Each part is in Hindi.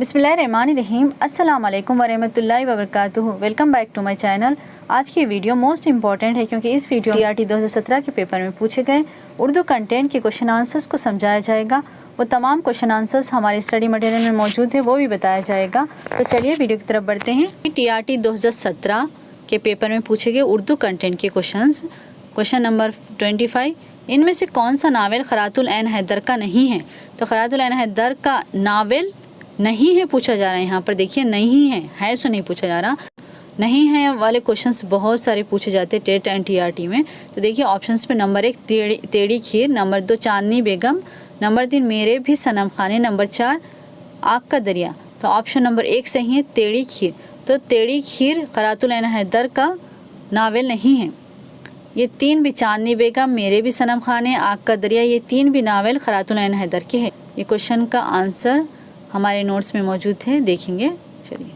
बिस्मिल्लाहिर्रहमानिर्रहीम। अस्सलाम वालेकुम वरहमतुल्लाहि वबरकातुहू। Welcome back to my channel. आज की वीडियो मोस्ट इंपॉर्टेंट है क्योंकि इस वीडियो में TRT 2017 के पेपर में पूछे गए उर्दू कंटेंट के क्वेश्चन आंसर्स को समझाया जाएगा। वो तमाम क्वेश्चन आंसर्स हमारे स्टडी मटेरियल में मौजूद है, वो भी बताया जाएगा। तो चलिए वीडियो की तरफ बढ़ते हैं। TRT 2017 के पेपर में पूछे गए उर्दू कंटेंट के क्वेश्चन नंबर 25, इनमें से कौन सा नावल खरातुल ऐन हैदर का नहीं है? तो खरातुल ऐन हैदर का नावल नहीं है पूछा जा रहा है। यहाँ पर देखिए नहीं है सो नहीं पूछा जा रहा। नहीं है वाले क्वेश्चंस बहुत सारे पूछे जाते हैं टेट एंड TRT में। तो देखिए ऑप्शंस पे नंबर 1 तेड़ी खीर, नंबर 2 चांदनी बेगम, नंबर 3 मेरे भी सनम खाने, नंबर 4 आग का दरिया। तो ऑप्शन नंबर 1 सही है तेड़ी खीर। तो तेड़ी खीर खरातुल ऐन हैदर का नावल नहीं है। ये तीन भी चांदनी बेगम, मेरे भी सनम खाने, आग का दरिया, ये तीन भी नावल खरातुल ऐन हैदर के हैं। ये क्वेश्चन का आंसर हमारे नोट्स में मौजूद है, देखेंगे। चलिए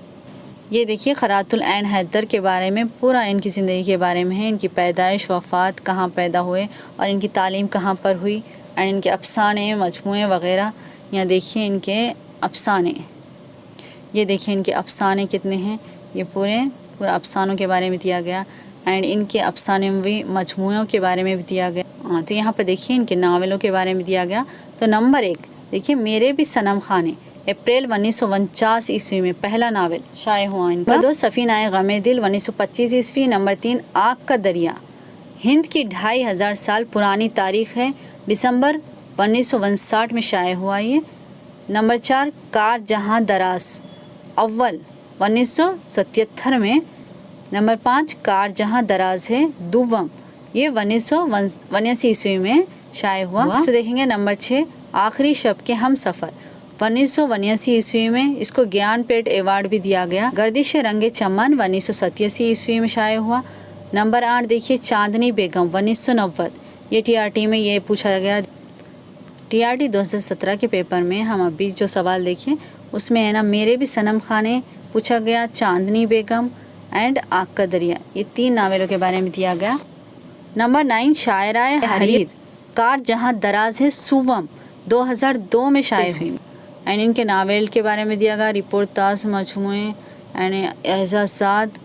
ये देखिए खरातुल ऐन हैदर के बारे में पूरा इनकी ज़िंदगी के बारे में है। इनकी पैदाइश, वफ़ात, कहाँ पैदा हुए और इनकी तालीम कहाँ पर हुई, एंड इनके अफसाने, मजमूए वग़ैरह। यहाँ देखिए इनके अफसाने, ये देखिए इनके अफसाने कितने हैं। ये पूरा अफसानों के बारे में दिया गया एंड इनके अफसानवी मजमूओं के बारे में भी दिया गया। तो यहाँ पर देखिए इनके नावलों के बारे में दिया गया। तो नंबर 1 देखिए मेरे भी सनम खाने, अप्रैल 1949 ईस्वी में पहला नावल शाये हुआ इनका। नंबर 2 सफ़ीनाए गमे दिल 1925 ईस्वी। नंबर 3 आग का दरिया, हिंद की 2500 साल पुरानी तारीख है, दिसंबर 1959 में शाये हुआ ये। नंबर 4 कार जहाँ दराज, अव्वल 1977 में। नंबर 5 कार जहाँ दराज है, दुव्वम, ये 1989 ईस्वी में शाये हुआ। तो देखेंगे नंबर 6 आखिरी शब के हम सफ़र, 1989 ईस्वी में। इसको ज्ञानपीठ अवार्ड भी दिया गया। गर्दिश रंगे चमन 1987 ईस्वी में शाये हुआ। नंबर 8 देखिए चांदनी बेगम 1990, ये TRT में ये पूछा गया। TRT 2017 के पेपर में हम अभी जो सवाल देखें उसमें है ना, मेरे भी सनम खाने पूछा गया, चांदनी बेगम एंड आग का दरिया, ये तीन नावलों के बारे में दिया गया। नंबर 9 शायराए हरीर, कार जहाँ दराज है, सुवम 2002 में शाये हुई एंड इनके नावल के बारे में दिया गया। रिपोर्टाज, मजमूए एंड एजाज़ात।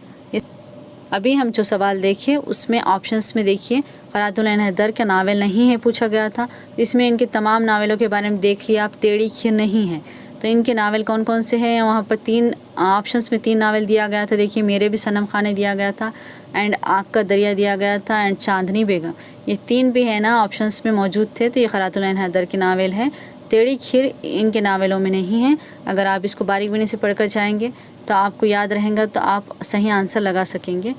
अभी हम जो सवाल देखे उसमें ऑप्शंस में देखिए खरातुल ऐन हैदर का नावल नहीं है पूछा गया था। इसमें इनके तमाम नावलों के बारे में देख लिया आप। तेड़ी खीर नहीं है। तो इनके नावल कौन कौन से हैं? वहाँ पर 3 ऑप्शंस में 3 नावल दिया गया था। देखिए मेरे भी सनम खाने दिया गया था एंड आग का दरिया दिया गया था एंड चांदनी बेगम, ये 3 भी है ना ऑप्शंस में मौजूद थे। तो ये खरातुल ऐन हैदर के नावल है। तेड़ी खीर इनके नावलों में नहीं है। अगर आप इसको बारीक बनी से पढ़कर जाएंगे तो आपको याद रहेगा, तो आप सही आंसर लगा सकेंगे।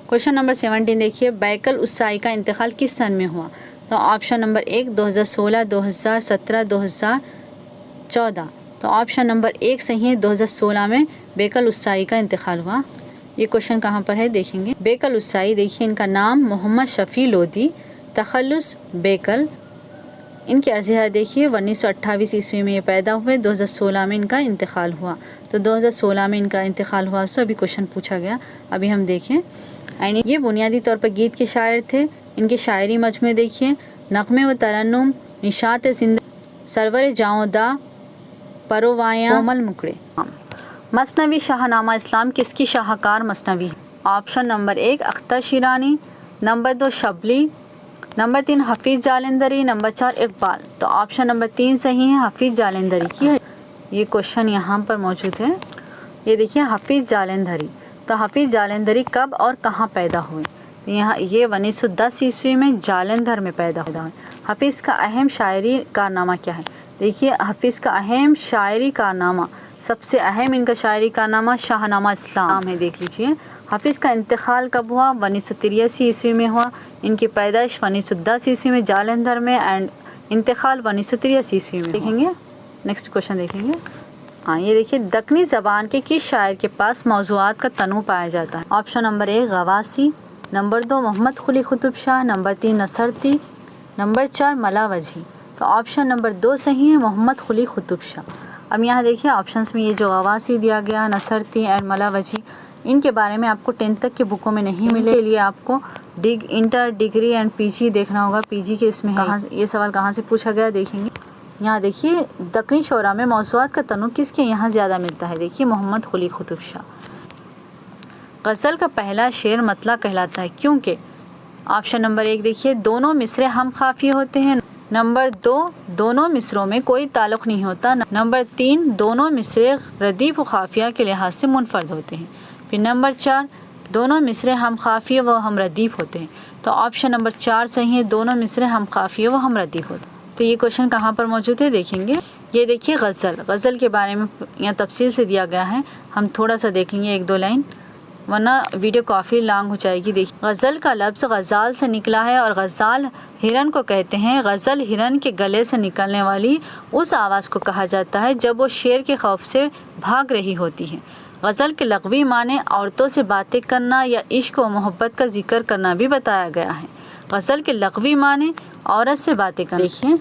क्वेश्चन नंबर 17 देखिए बैकल उस्साई का इंतकाल किस सन में हुआ? तो ऑप्शन नंबर 1 2016, 2017, 2014। तो ऑप्शन नंबर 1 सही है, 2016 में बेकल उस्साई का इंतकाल हुआ। ये क्वेश्चन कहाँ पर है देखेंगे। बेकल उस्साई देखिए इनका नाम मोहम्मद शफ़ी लोधी, तखल्लुस बेकल। इनकी अर्ज़िया देखिए 1928 ईस्वी में ये पैदा हुए, 2016 में इनका इंतकाल हुआ। तो 2016 में इनका इंतकाल हुआ। सो अभी क्वेश्चन पूछा गया, अभी हम देखें। एंड ये बुनियादी तौर पर गीत के शायर थे। इनके शायरी मजमूए देखिए नग़मे व तरन्नुम, निशात ज़िंदा, सरवर जाओदा, परोवायां, कोमल मुकड़े। मसनवी शाहनामा इस्लाम किसकी शाहकार मसनवी है? Option number 1 Akhtar Shirani, number 2 Shibli, number 3 Hafeez Jalandhari, number 4 Iqbal. तो ऑप्शन नंबर 3 सही है, हफीज़ जालंधरी की है। ये क्वेश्चन यहाँ पर मौजूद है। ये देखिए हफीज़ जालंधरी। तो हफीज़ जालंधरी कब और कहाँ पैदा हुए? यहाँ ये 1910 ईस्वी में जालंधर में पैदा हुए। हफीज़ का अहम शायरी कारनामा क्या है? देखिए हफीज़ का अहम शायरी कारनामा, सबसे अहम इनका शायरी कारनामा शाहनामा इस्लाम है। देख लीजिए हफीज़ का इंतकाल कब हुआ? 1983 ईस्वी में हुआ। इनकी पैदाइश 1910 ईस्वी में जालंधर में एंड इंतकाल 1983 ईस्वी में। देखेंगे नेक्स्ट क्वेश्चन देखेंगे। हाँ ये देखिए दक्कनी ज़बान के किस शायर के पास मौज़ूआत का तनू पाया जाता है? ऑप्शन नंबर 1 गवासी, नंबर 2 मोहम्मद कुली कुतुब शाह, नंबर 3 नसरती, नंबर 4 मला वजी। तो ऑप्शन नंबर 2 सही है, मोहम्मद कुली कुतुब शाह। अब यहाँ देखिए ऑप्शंस में ये जो गवासी दिया गया, नसरती एंड मला वजी, इनके बारे में आपको 10th तक की बुकों में नहीं मिले। के लिए आपको इंटर, डिग्री एंड PG देखना होगा। PG के इसमें है। ये सवाल कहाँ से पूछा गया देखेंगे। यहाँ देखिए दक्कनी शोरा में मौसूआत का तनु किसके यहाँ ज़्यादा मिलता है? देखिए मोहम्मद कुली कुतुब शाह। गज़ल का पहला शेर मतला कहलाता है क्योंकि ऑप्शन नंबर 1 देखिए दोनों मिसरे हम काफ़िए होते हैं। नंबर 2 दोनों मिसरों में कोई ताल्लुक़ नहीं होता। नंबर 3 दोनों मिसरे रदीफ़ व काफ़िया के लिहाज से मुनफरद होते हैं। फिर नंबर 4 दोनों मिसरे हम काफ़िए व हम रदीफ़ होते हैं। तो ऑप्शन नंबर 4 सही है, दोनों मिसरे हम काफ़िए व हम रदीफ़ होते हैं। तो ये क्वेश्चन कहाँ पर मौजूद है देखेंगे। ये देखिए गज़ल के बारे में यहाँ तफसील से दिया गया है। हम थोड़ा सा देख लेंगे 1-2 लाइन, वरना वीडियो काफ़ी लॉन्ग हो जाएगी। देखिए गज़ल का लफ्ज़ गज़ाल से निकला है और गज़ाल हिरन को कहते हैं। गज़ल हिरन के गले से निकलने वाली उस आवाज़ को कहा जाता है जब वो शेर के खौफ से भाग रही होती है। गज़ल के लग़वी माने औरतों से बातें करना या इश्क व मोहब्बत का जिक्र करना भी बताया गया है। गज़ल के लग़वी माने औरत से बातें करना। देखिए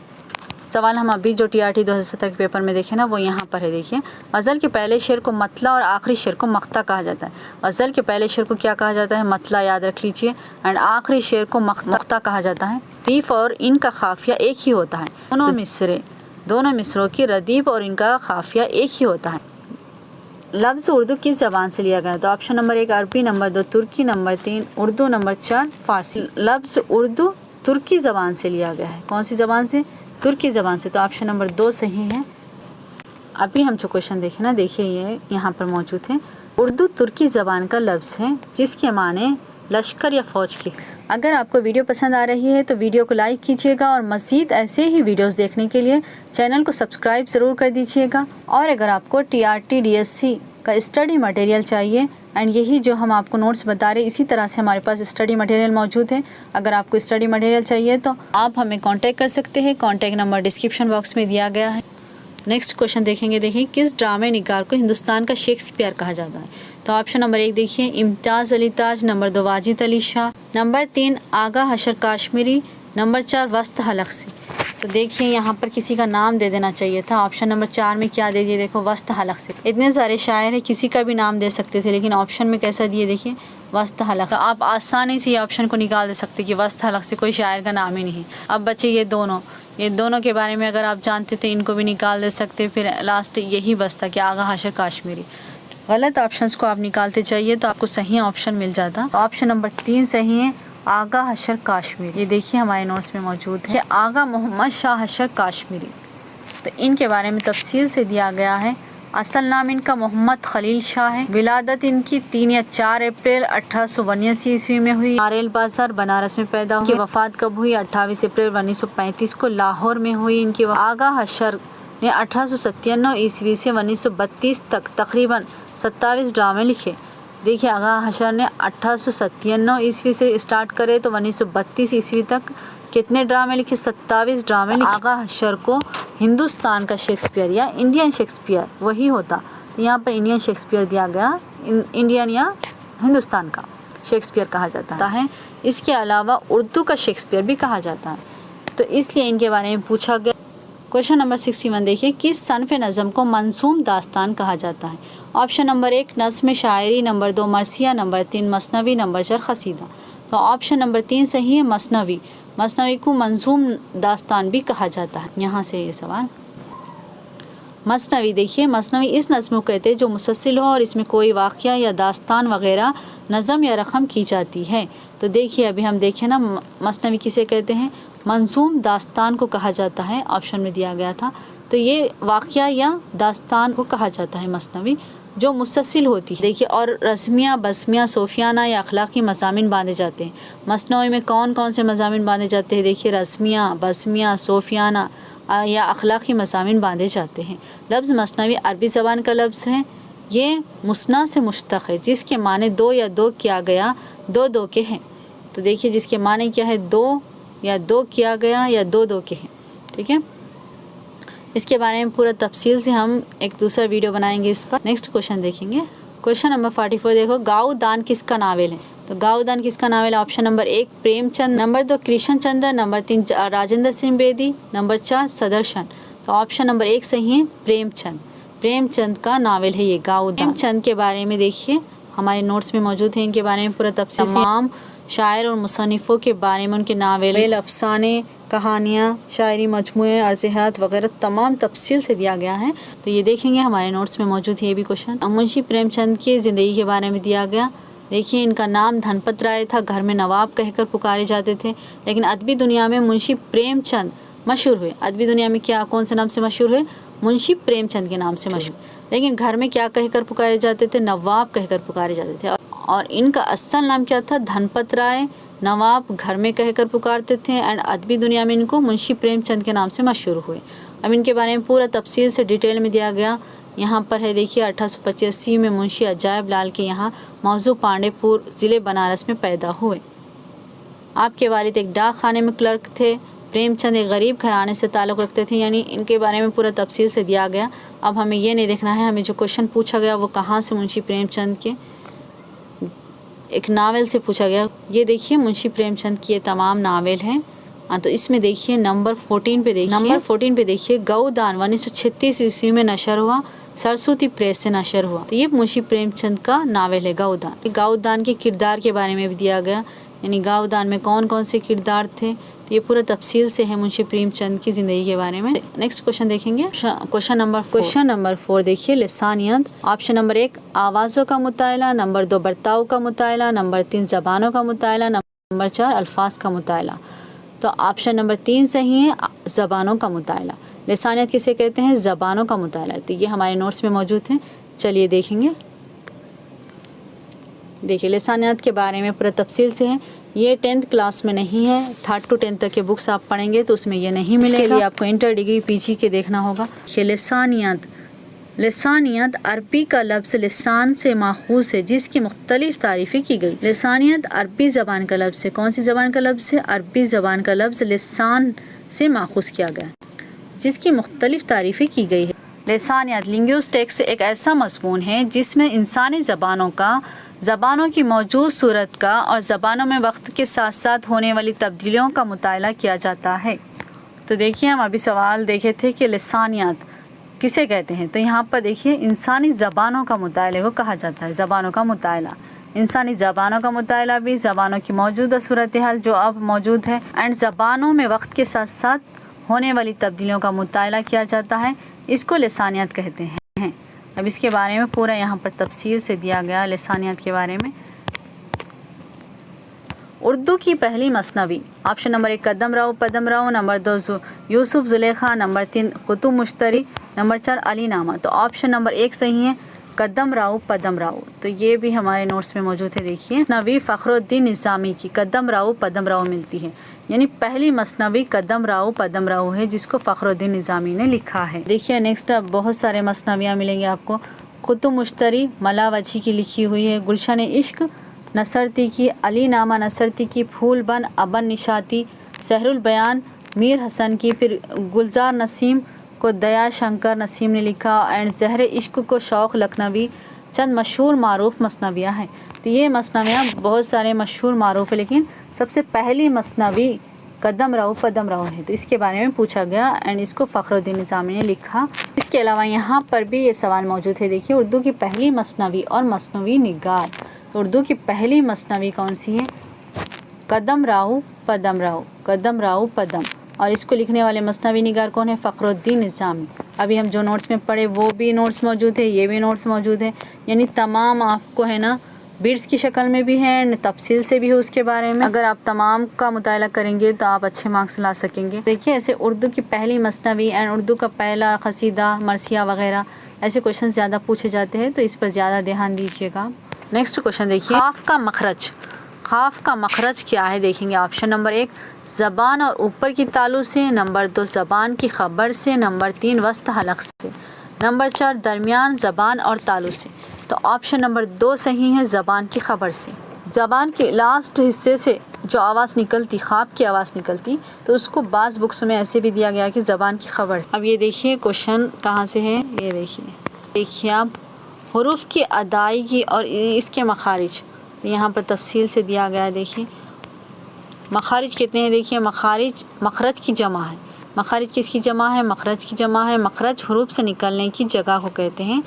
सवाल हम अभी जो TRT 2017 के पेपर में देखे ना वो यहाँ पर है। देखिए गज़ल के पहले शेर को मतला और आखिरी शेर को मख्ता कहा जाता है। गज़ल के पहले शेर को क्या कहा जाता है? मतला, याद रख लीजिए। एंड आखिरी शेर को मख्ता कहा जाता है। रदीफ़ और इनका काफ़िया एक ही होता है। दोनों मिसरों की रदीफ़ और इनका काफ़िया एक ही होता है। लफ्ज़ उर्दू किस ज़बान से लिया गया? तो ऑप्शन नंबर 1 अरबी, नंबर 2 तुर्की, नंबर 3 उर्दू, नंबर 4 फ़ारसी। लफ्ज़ उर्दू तुर्की ज़बान से लिया गया है। कौन सी ज़बान से? तुर्की ज़बान से। तो ऑप्शन नंबर 2 सही है। अभी हम जो क्वेश्चन देखें ना, देखिए ये यहाँ पर मौजूद है। उर्दू तुर्की ज़बान का लफ्ज़ है जिसके माने लश्कर या फ़ौज की। अगर आपको वीडियो पसंद आ रही है तो वीडियो को लाइक कीजिएगा और मज़ीद ऐसे ही वीडियोस देखने के लिए चैनल को सब्सक्राइब ज़रूर कर दीजिएगा। और अगर आपको TRT DSC का स्टडी मटेरियल चाहिए एंड यही जो हम आपको नोट्स बता रहे हैं इसी तरह से हमारे पास स्टडी मटेरियल मौजूद है। अगर आपको स्टडी मटेरियल चाहिए तो आप हमें कांटेक्ट कर सकते हैं। कांटेक्ट नंबर डिस्क्रिप्शन बॉक्स में दिया गया है। नेक्स्ट क्वेश्चन देखेंगे। देखिए किस ड्रामे निगार को हिंदुस्तान का शेक्सपियर कहा जाता है? तो ऑप्शन नंबर 1 देखिए इम्तियाज़ अली ताज, नंबर 2 वाजिद अली शाह, नंबर 3 आगा हशर काश्मीरी, नंबर 4 वस्त हलक से। तो देखिए यहाँ पर किसी का नाम दे देना चाहिए था। ऑप्शन नंबर 4 में क्या दे दिए? देखो वस्त हलक से। इतने सारे शायर हैं, किसी का भी नाम दे सकते थे, लेकिन ऑप्शन में कैसा दिए? देखिए वस्त हलक। तो आप आसानी से ये ऑप्शन को निकाल दे सकते कि वस्त हलक से कोई शायर का नाम ही नहीं। अब बच्चे ये दोनों के बारे में अगर आप जानते तो इनको भी निकाल दे सकते। फिर लास्ट यही बचता कि आगा हशर काश्मीरी। गलत ऑप्शंस को आप निकालते जाइए तो आपको सही ऑप्शन मिल जाता। ऑप्शन नंबर 3 सही है, आगा हशर काश्मीरी। ये देखिए हमारे नोट्स में मौजूद है। आगा मोहम्मद शाह हशर काश्मीरी। तो इनके बारे में तफसील से दिया गया है। असल नाम इनका मोहम्मद खलील शाह है। विलादत इनकी 3 या 4 अप्रैल 1882 ईस्वी में हुई। नारेल बाजार बनारस में पैदा हुई। वफात कब हुई? 28 अप्रैल 1935 को लाहौर में हुई इनकी। आगा हशर ने 1897 ईस्वी से 1932 तक तकरीबन 27 ड्रामे लिखे। देखिए आगा हशर ने 1897 ईस्वी से स्टार्ट करे तो 1932 ईस्वी तक कितने ड्रामे लिखे? 27 ड्रामे लिखे। आगा हशर को हिंदुस्तान का शेक्सपियर या इंडियन शेक्सपियर वही होता। यहाँ पर इंडियन शेक्सपियर दिया गया। इंडियन या हिंदुस्तान का शेक्सपियर कहा जाता है। इसके अलावा उर्दू का शेक्सपियर भी कहा जाता है, तो इसलिए इनके बारे में पूछा गया। क्वेश्चन नंबर 61 देखिए किस सनफ़ नज़म को मंसूम दास्तान कहा जाता है? ऑप्शन नंबर 1 नज़्म शायरी, नंबर 2 मरसिया, नंबर 3 मसनवी, नंबर 4 क़सीदा। तो ऑप्शन नंबर 3 सही है, मसनवी। मसनवी को मंजूम दास्तान भी कहा जाता है। यहाँ से ये सवाल। मसनवी देखिए मसनवी इस नज़्म को कहते हैं जो मुसलसल हो और इसमें कोई वाक़या या दास्तान वग़ैरह नज़म या रक़म की जाती है। तो देखिए अभी हम देखें ना मसनवी किसे कहते हैं? मंजूम दास्तान को कहा जाता है, ऑप्शन में दिया गया था। तो ये वाक़या या दास्तान को कहा जाता है मसनवी जो मुस्तसिल होती है। देखिए और रस्मिया, बस्मिया, सोफियाना या अखलाक़ी मज़ामिन बांधे जाते हैं। मसनवी में कौन कौन से मज़ामिन बांधे जाते हैं? देखिए रस्मिया, बस्मिया, सोफियाना या अखलाक़ी मज़ामिन बांधे जाते हैं। लफ्ज़ मसनवी अरबी ज़बान का लफ्ज़ है। ये मुस्ना से मुश्तक़ है जिसके माने दो या दो किया गया, दो दो के हैं। तो देखिए जिसके माने क्या है? दो या दो किया गया या दो दो के हैं। ठीक है, इसके बारे में पूरा तफसील से हम एक दूसरा वीडियो बनाएंगे इस पर। नेक्स्ट क्वेश्चन देखेंगे। क्वेश्चन नंबर 44 देखो गाओ दान किसका नावल है? तो गाओ दान किसका नावल है? Option number 1 Premchand, number 2 Krishan Chander, number 3 Rajinder Singh Bedi, number 4 Sudarshan. तो ऑप्शन नंबर 1 सही है, प्रेमचंद। प्रेमचंद का नावल है ये गाओ दान। प्रेमचंद के बारे में देखिए हमारे नोट्स में मौजूद है। इनके बारे में पूरा तफसील तमाम शायर और मुसन्निफ़ों के बारे में, उनके नावल, अफसाने, कहानियाँ, शायरी, मजमूए, अर्ज़ हयात वगैरह तमाम तफसील से दिया गया है। तो ये देखेंगे हमारे नोट्स में मौजूद है ये भी क्वेश्चन। मुंशी प्रेमचंद की ज़िंदगी के बारे में दिया गया। देखिए इनका नाम धनपत राय था, घर में नवाब कहकर पुकारे जाते थे, लेकिन अदबी दुनिया में मुंशी प्रेमचंद मशहूर हुए। अदबी दुनिया में क्या, कौन से नाम से मशहूर हुए? मुंशी प्रेमचंद के नाम से मशहूर। लेकिन घर में क्या कहकर पुकारे जाते थे? नवाब कहकर पुकारे जाते थे। और इनका असल नाम क्या था? धनपत राय। नवाब घर में कहकर पुकारते थे एंड अदबी दुनिया में इनको मुंशी प्रेमचंद के नाम से मशहूर हुए। अब इनके बारे में पूरा तफसील से डिटेल में दिया गया। यहाँ पर है देखिए 1885 में मुंशी अजायब लाल के यहाँ मौजू पांडेपुर ज़िले बनारस में पैदा हुए। आपके वालिद एक डाक खाने में क्लर्क थे। प्रेमचंद एक गरीब घराने से ताल्लुक़ रखते थे, यानी इनके बारे में पूरा तफसील से दिया गया। अब हमें ये नहीं देखना है, हमें जो क्वेश्चन पूछा गया वो कहाँ से, मुंशी प्रेमचंद के एक नावल से पूछा गया। ये देखिए मुंशी प्रेमचंद की ये तमाम नावल हैं। तो इसमें देखिए नंबर 14 पे देखिए गौदान 1936 ईस्वी में नशर हुआ, सरस्वती प्रेस से नशर हुआ। तो ये मुंशी प्रेमचंद का नावल है गौदान। गौदान के किरदार के बारे में भी दिया गया, यानी गौदान में कौन कौन से किरदार थे। तो ये पूरा तफसील से है मुंशी प्रेमचंद की ज़िंदगी के बारे में। नेक्स्ट क्वेश्चन देखेंगे, क्वेश्चन नंबर 4 देखिए लिसानियत। ऑप्शन नंबर 1 आवाज़ों का मुतायला, नंबर 2 बर्ताव का मुतायला, नंबर 3 ज़बानों का मुतायला, नंबर 4 अल्फाज का मुतायला। तो ऑप्शन नंबर 3 सही है, ज़बानों का मुतायला। लिसानियत किसे कहते हैं? ज़बानों का मुतायला। तो ये हमारे नोट्स में मौजूद हैं, चलिए देखेंगे। देखिए लिसानियत के बारे में पूरा तफसील से है। ये 10th क्लास में नहीं है, 3rd to 10th तक के बुक्स आप पढ़ेंगे तो उसमें ये नहीं मिलेगा। इसके लिए आपको इंटर डिग्री पीजी के देखना होगा। लिसानियत अरबी का लफ्ज़ लिसान से माखूज़ है जिसकी मुख्तलिफ तारीफ़ें की गई। लिसानियत अरबी ज़बान का लफ्ज़ है। कौन सी ज़बान का लफ्ज़ है? अरबी ज़बान का लफ्ज़ लिसान से माखूज़ किया गया जिसकी मुख्तलिफ तारीफ़ें की गई है। लिसानियत लिंग्विस्टिक्स एक ऐसा मज़मून है जिसमें इंसानी ज़बानों की मौजूद सूरत का और ज़बानों में वक्त के साथ साथ होने वाली तब्दीलियों का मुतायला किया जाता है। तो देखिए हम अभी सवाल देखे थे कि लिसानियत किसे कहते हैं, तो यहाँ पर देखिए इंसानी ज़बानों का मुतायले को कहा जाता है। ज़बानों का मुतायला, इंसानी ज़बानों का मुतायला भी ज़बानों की मौजूदा सूरत हाल जो अब मौजूद है एंड ज़बानों में वक्त के साथ साथ होने वाली तब्दीलियों का मुतायला किया जाता है, इसको लिसानियत कहते हैं। अब इसके बारे में पूरा यहाँ पर तफसील से दिया गया लिसानियत के बारे में। उर्दू की पहली मसनवी। Option number 1 Kadam Rao Padam Rao, number 2 Yusuf Zulekha, number 3 Qutub Mushtari, number 4 Ali Nama. तो ऑप्शन नंबर 1 सही है, कदम राव पदम राव। तो ये भी हमारे नोट्स में मौजूद है। देखिए मसनवी फ़खरुद्दीन निज़ामी की कदम राव पदम राव मिलती है, यानी पहली मसनवी कदम राव पदम राव है जिसको फ़खरुद्दीन निज़ामी ने लिखा है। देखिए नेक्स्ट अब बहुत सारे मसनवियाँ मिलेंगे आपको। कुतुब मुश्तरी मलावजी की लिखी हुई है, गुलशन इश्क नसरती की, अली नामा नसरती की, फूल बन अबन निशाती, सहरुल बयान मीर हसन की, फिर गुलजार नसीम को दया शंकर नसीम ने लिखा एंड ज़हर इश्क को शौक़ लखनवी। चंद मशहूर मारूफ मसनवियाँ हैं। तो ये मसनवियाँ बहुत सारे मशहूर मारूफ है, लेकिन सबसे पहली मसनवी कदम राव पदम राव है। तो इसके बारे में पूछा गया एंड इसको फ़खरुद्दीन निज़ामी ने लिखा। इसके अलावा यहाँ पर भी ये सवाल मौजूद है। देखिए उर्दू की पहली मसनवी और मसनवी निगार। तो उर्दू की पहली मसनवी कौन सी है? कदम राव पदम राव, कदम राव पदम। और इसको लिखने वाले मसनवी निगार कौन है? फ़खरुद्दीन निज़ामी। अभी हम जो नोट्स में पढ़े वो भी नोट्स मौजूद है, ये भी नोट्स मौजूद है, यानी तमाम आपको है ना बिट्स की शक्ल में भी है एंड तफसील से भी है उसके बारे में। अगर आप तमाम का मुतायला करेंगे तो आप अच्छे मार्क्स ला सकेंगे। देखिए ऐसे उर्दू की पहली मसनवी एंड उर्दू का पहला कसीदा मरसिया वगैरह ऐसे क्वेश्चन ज़्यादा पूछे जाते हैं, तो इस पर ज़्यादा ध्यान दीजिएगा। नेक्स्ट क्वेश्चन देखिए, ख़ाफ़ का मखरज। ख़ाफ़ का मखरज क्या है देखेंगे। ऑप्शन नंबर 1 ज़बान और ऊपर की तालु से, नंबर 2 ज़बान की ख़बर से, नंबर 3 वस्त हलक से, नंबर 4 दरमियान ज़बान और तालु से। तो ऑप्शन नंबर 2 सही है, ज़बान की ख़बर से। ज़बान के लास्ट हिस्से से जो आवाज़ निकलती, ख़ाफ़ की आवाज़ निकलती, तो उसको बाज़ बुक्स में ऐसे भी दिया गया कि ज़बान की ख़बर। अब ये देखिए क्वेश्चन कहाँ से है, ये देखिए आप हुरूफ की अदायगी और इसके मखारिज यहाँ पर तफसील से दिया गया है। देखिए मखारिज कितने हैं, देखिए मखरज की जमा है। मखारिज किसकी जमा है? मखरज की जमा है। मखरज हुरूफ से निकलने की जगह को कहते हैं।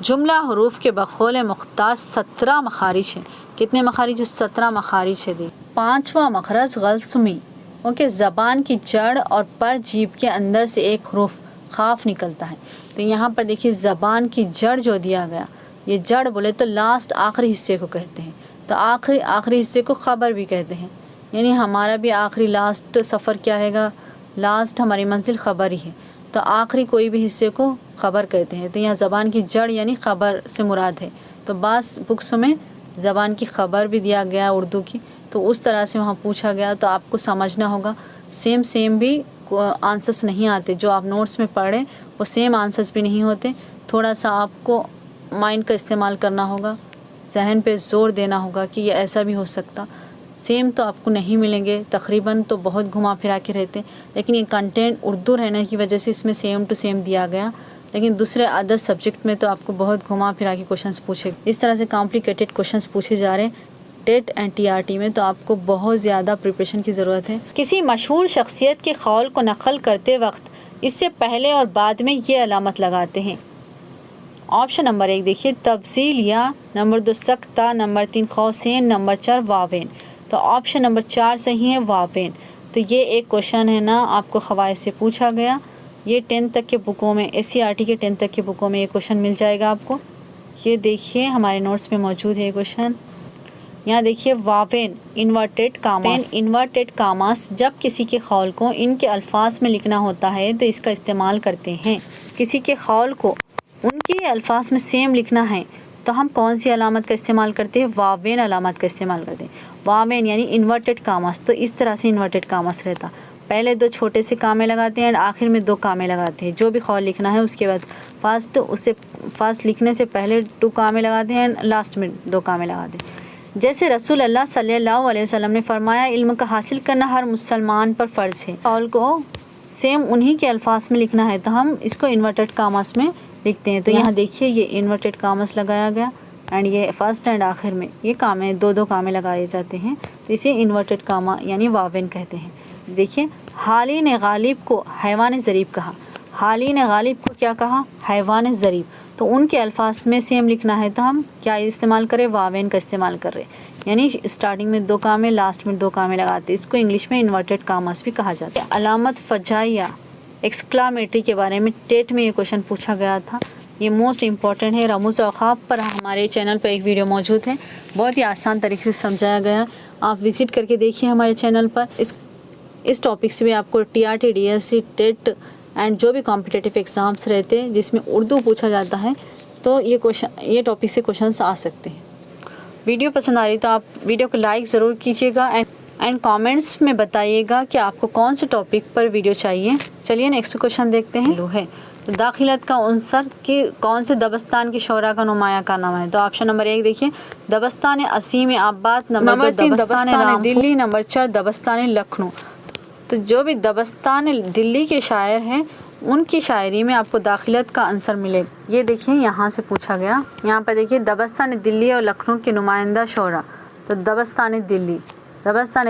जुमला हुरूफ के बखौल मुख्तार 17 मखारिज है। कितने मखारिज? 17 मखारिज है। देखिए 5वां मखरज गलसमी, ओके, ज़बान की जड़ और पर जीभ के अंदर से एक हरूफ खाफ निकलता है। तो यहाँ पर देखिए ज़बान की जड़ जो दिया गया, ये जड़ बोले तो लास्ट आखिरी हिस्से को कहते हैं। तो आखिरी हिस्से को ख़बर भी कहते हैं, यानी हमारा भी आखिरी लास्ट सफ़र क्या रहेगा, लास्ट हमारी मंजिल ख़बर ही है। तो आखिरी कोई भी हिस्से को ख़बर कहते हैं। तो यहाँ ज़बान की जड़ यानी ख़बर से मुराद है। तो बास बुक्स में ज़बान की ख़बर भी दिया गया उर्दू की, तो उस तरह से वहाँ पूछा गया। तो आपको समझना होगा, सेम भी आंसर्स नहीं आते। जो आप नोट्स में पढ़े वो सेम आंसर्स भी नहीं होते। थोड़ा सा आपको माइंड का इस्तेमाल करना होगा, जहन पे ज़ोर देना होगा कि ये ऐसा भी हो सकता। सेम तो आपको नहीं मिलेंगे, तकरीबन तो बहुत घुमा फिरा के रहते, लेकिन ये कंटेंट उर्दू रहने की वजह से इसमें सेम टू सेम दिया गया। लेकिन दूसरे अदर सब्जेक्ट में तो आपको बहुत घुमा फिरा के क्वेश्चंस पूछे, इस तरह से कॉम्प्लिकेटेड क्वेश्चंस पूछे जा रहे हैं टेट एंड टीआरटी में। तो आपको बहुत ज़्यादा प्रिपरेशन की ज़रूरत है। किसी मशहूर शख्सियत के कौल को नकल करते वक्त इससे पहले और बाद में ये अलामत लगाते हैं। ऑप्शन नंबर 1 देखिए तफसील या, नंबर 2 सख्ता, नंबर 3 खौसेन, नंबर 4 वावेन। तो ऑप्शन नंबर 4 सही है, वावेन। तो ये एक क्वेश्चन है ना, आपको ख़वाइद से पूछा गया। ये 10th तक के बुकों में, SCRT के 10th तक के बुकों में ये क्वेश्चन मिल जाएगा आपको। ये देखिए हमारे नोट्स में मौजूद है ये क्वेश्चन। यहाँ देखिए वावेन इन्वर्टेड कामास जब किसी के कौल को इनके अल्फाज में लिखना होता है तो इसका इस्तेमाल करते हैं। किसी के कौल को उनके अल्फाज में सेम लिखना है तो हम कौन सी अलामत का इस्तेमाल करते हैं, वावेन अलामत का इस्तेमाल करते हैं। वावेन यानी इन्वर्टेड कामास। तो इस तरह से इन्वर्टेड कामास रहता, पहले 2 छोटे से कामे लगाते हैं और आखिर में 2 कामे लगाते हैं। जो भी कौल लिखना है उसके बाद फर्स्ट लिखने से पहले 2 कामे लगाते हैं, लास्ट में 2 कामे लगाते हैं। जैसे रसूल अल्लाह सल्लल्लाहु अलैहि वसल्लम ने फरमाया, इल्म का हासिल करना हर मुसलमान पर फ़र्ज़ है। कौल को सेम उन्हीं के अल्फाज में लिखना है तो हम इसको इन्वर्टेड कामास में लिखते हैं। तो यहाँ देखिए ये इन्वर्टेड कामास लगाया गया एंड ये फर्स्ट एंड आखिर में ये कामे 2 कामे लगाए जाते हैं, तो इसे इन्वर्टेड कामा यानी वावेन कहते हैं। देखिए हाली ने गालिब को हैवान ज़रीब कहा। हाली ने गालिब को क्या कहा, हैवान ज़रीब। तो उनके अल्फाज में सेम लिखना है तो हम क्या इस्तेमाल करें, वावेन का इस्तेमाल कर रहे, यानी स्टार्टिंग में 2 कामे, लास्ट में 2 कामे लगाते। इसको इंग्लिश में इन्वर्टेड कामास भी कहा जाता है। अलामत फजाइया एक्सक्लामेटरी के बारे में टेट में ये क्वेश्चन पूछा गया था। ये मोस्ट इम्पॉर्टेंट है। रमूज़ औक़ाफ़ पर हमारे चैनल पर एक वीडियो मौजूद है, बहुत ही आसान तरीके से समझाया गया। आप विज़िट करके देखिए हमारे चैनल पर। इस टॉपिक से भी आपको TRT, DSC, टेट एंड जो भी कॉम्पिटिटिव एग्ज़ाम्स रहते हैं जिसमें उर्दू पूछा जाता है तो ये टॉपिक से क्वेश्चंस आ सकते हैं। वीडियो पसंद आ रही तो आप वीडियो को लाइक ज़रूर कीजिएगा एंड कमेंट्स में बताइएगा कि आपको कौन से टॉपिक पर वीडियो चाहिए। चलिए नेक्स्ट क्वेश्चन देखते हैं। लो है तो दाखिलत का उनसर कि कौन से दबस्तान की शोरा का नुमाया का नाम है। तो ऑप्शन नंबर 1 देखिए दबस्तान असीम आबाद, नंबर 2 दबस्तान दिल्ली, नंबर 4 दबस्तान लखनऊ। तो जो भी दबस्तान दिल्ली के शायर हैं उनकी शायरी में आपको दाखिलत का आंसर मिलेगा। ये देखिए यहाँ से पूछा गया, यहाँ पर देखिए दबस्तान दिल्ली और लखनऊ के नुमाइंदा शोरा। तो दबस्तान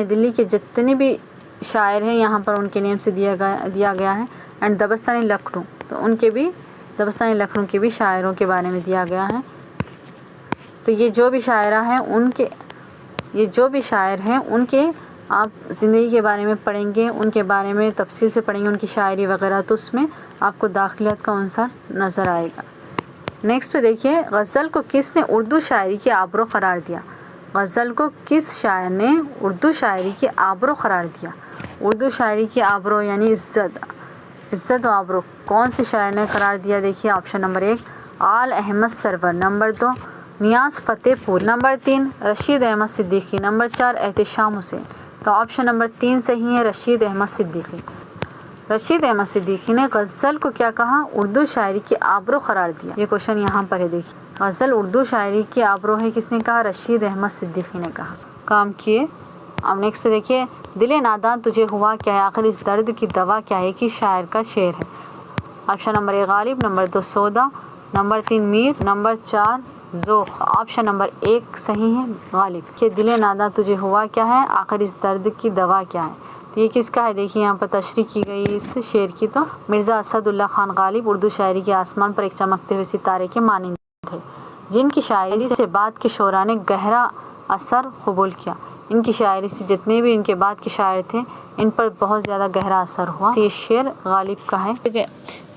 दिल्ली के जितने भी शायर हैं यहाँ पर उनके नेम से दिया गया है। एंड दबस्तान लखनऊ तो उनके भी, दबस्तान लखनऊ के भी शायरों के बारे में दिया गया है। तो ये जो भी शायर हैं उनके आप ज़िंदगी के बारे में पढ़ेंगे, उनके बारे में तफसील से पढ़ेंगे, उनकी शायरी वगैरह, तो उसमें आपको दाखिलत का आंसर नज़र आएगा। नेक्स्ट देखिए गज़ल को किसने उर्दू शायरी की आबरो करार दिया। गज़ल को किस शायर ने उर्दू शायरी की आबरो करार दिया। उर्दू शायरी की आबरो यानी इज़्ज़त व आबरो कौन से शायर ने करार दिया। देखिए ऑप्शन नंबर 1 आल अहमद सरवर, नंबर 2 नियाज़ फ़तेहपुर, नंबर 3 रशीद अहमद सिद्दीकी, नंबर 4 एहतिशाम हुसैन। तो ऑप्शन नंबर 3 सही है, रशीद अहमद सिद्दीकी। रशीद अहमद सिद्दीकी ने गज़ल को क्या कहा, उर्दू शायरी की आबरो करार दिया। ये क्वेश्चन यहाँ पर है, देखिए गज़ल उर्दू शायरी की आबरो है, किसने कहा, रशीद अहमद सिद्दीकी ने कहा। काम किए। अब नेक्स्ट देखिए दिले नादान तुझे हुआ क्या है, आखिर इस दर्द की दवा क्या है कि शायर का शेर है। Option number 1 Ghalib, number 2 Sauda, number 3 Mir, number 4 Zauq. Option number 1 सही है, गालिब। कि दिले नादा तुझे हुआ क्या है, आखिर इस दर्द की दवा क्या है। तो ये किसका है, देखिए यहाँ पर तशरीह की गई इस शेर की। तो मिर्ज़ा असदुल्ला खान गालिब उर्दू शायरी के आसमान पर एक चमकते हुए सितारे के मानिंद थे, जिनकी शायरी से बाद के शोरा ने गहरा असर कबूल किया। इनकी शायरी से जितने भी इनके बाद के शायर थे इन पर बहुत ज़्यादा गहरा असर हुआ। ये शेर गालिब का है।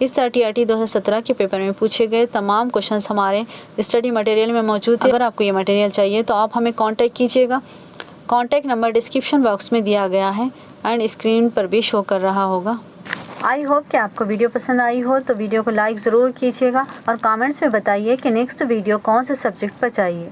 इस TRT 2017 के पेपर में पूछे गए तमाम क्वेश्चंस हमारे स्टडी मटेरियल में मौजूद है। अगर आपको ये मटेरियल चाहिए तो आप हमें कांटेक्ट कीजिएगा। कांटेक्ट नंबर डिस्क्रिप्शन बॉक्स में दिया गया है एंड स्क्रीन पर भी शो कर रहा होगा। आई होप कि आपको वीडियो पसंद आई हो तो वीडियो को लाइक ज़रूर कीजिएगा और कमेंट्स में बताइए कि नेक्स्ट वीडियो कौन से सब्जेक्ट पर चाहिए।